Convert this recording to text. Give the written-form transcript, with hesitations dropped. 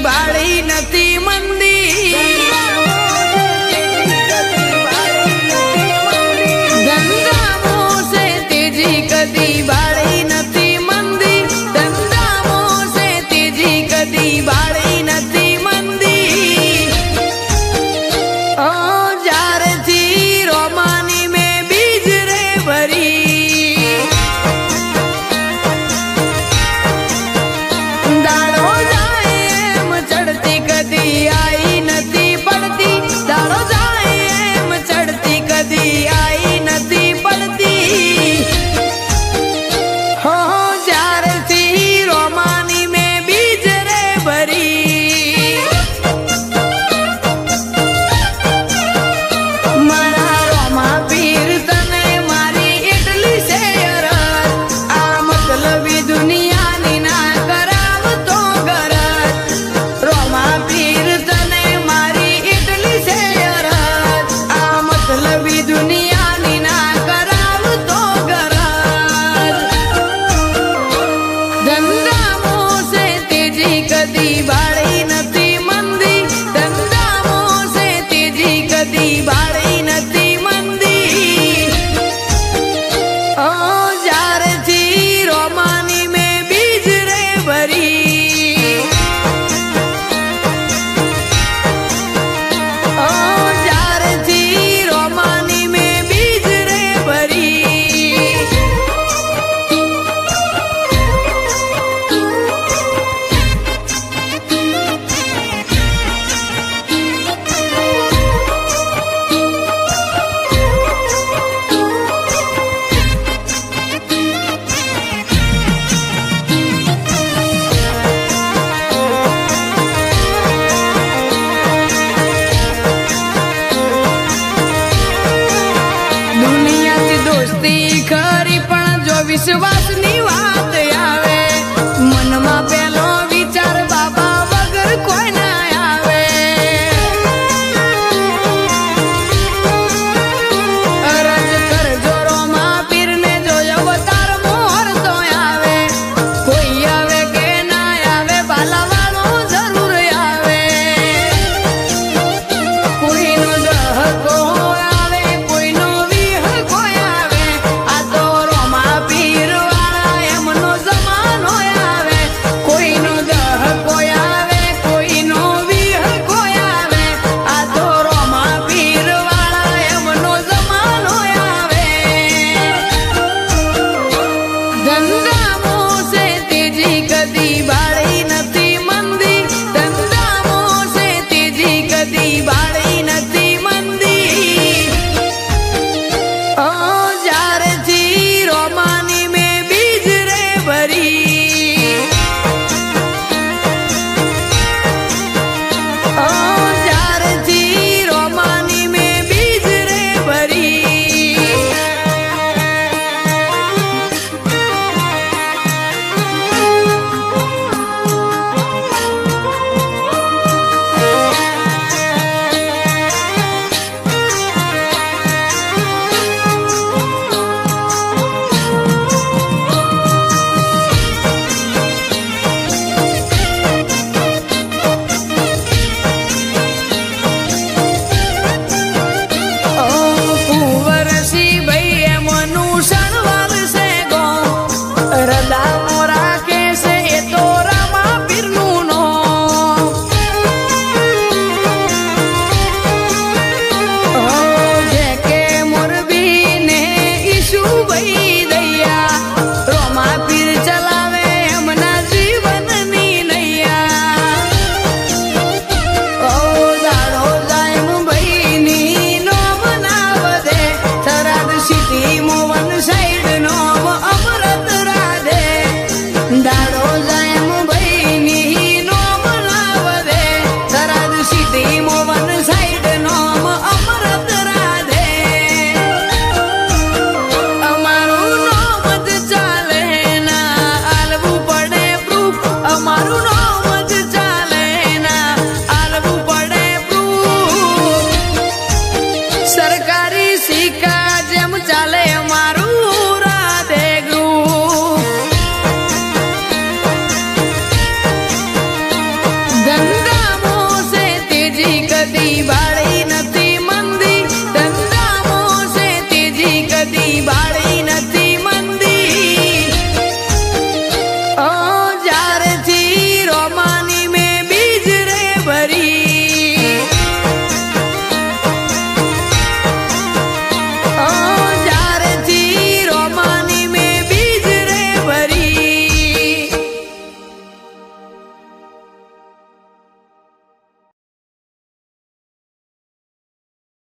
બાળી નથી મંદી ધંધામો છે તેજી કદી બાળી નથી મંદી ધંધામો છે તેજી કદી બાળી નથી મંદી જ્યારથી રોમાની મેં બીજ રે ભરી દાડો જાય એમ ચડતી કદી આઈ નથી પડતી દાડો જાય એમ ચડતી કદી આઈ નથી પડતી હો જ્યારથી રોમાની મેં બીજ રે ભરી મારા રોમા પીર તને મારી એટલી છે અરજ આ મતલબી દુનિયાની ના કરાવતો ગરજ રોમા પીર તને મારી એટલી છે અરજ આ મતલબી દુનિયાની ના કરાવતો ગરજ ધંધામો છે તેજી કદી બાળી નથી મંદી ધંધામો છે તેજી કદી બાળી નથી મંદી જ્યારથી રોમાની મેં બીજ રે ભરી જ્યારથી રોમાની મેં બીજ રે ભરી દુનિયાથી દોસ્તી ખરી પણ જો વિશ્વાસની વાત આવે મનમાં પેલો વિચાર બાબા વગર કોઈ ના આવે અરજ કરજો રોમા પીરને જો અવતાર મોર તો આવે કોઈ આવે કે ના આવે બાલાવાળો જરૂર આવે કોઈનો દહકો આવે કોઈનો વિહકો આવે આ તો રોમા પીર વાળા એમનો જમાનો આવે કોઈનો દહકો આવે કોઈનો વિહકો આવે આ તો રોમા પીર વાળા એમનો જમાનો આવે ધંધામો છે તેજી કદી બાળી નથી મંદી ધંધામો છે તેજી કદી બાળી નથી મંદી જ્યારથી રોમાની મેં બીજ રે ભરી જ્યારથી રોમાની મેં બીજ રે ભરી કુંવરસી ભાઈ એમનું શણવાર છે ગો રદામો રાખે છે એ તો રામા પીરનું નો જે કે મોરબી ને ઈશુભાઈ દયા રોમા પીર ચલાવે એમના જીવનની નૈયા દાડો જાય મુંબઈની નોમ ના વધે થરાદ સિટી મોવન સાઈડ નોમ અમરત રાધે દાડો જાય મુંબઈની નોમ ના વધે થરાદ સિટી મોવન સાઈડ નોમ અમરત રાધે અમારું નોમ જ ચાલે ના આલવું પડે પ્રૂફ અમારું નોમ જ ચાલે ના આલવું પડે પ્રૂફ સરકારી સિક્કા જેમ ચાલે અમારું રાધે ગ્રુપ ઓ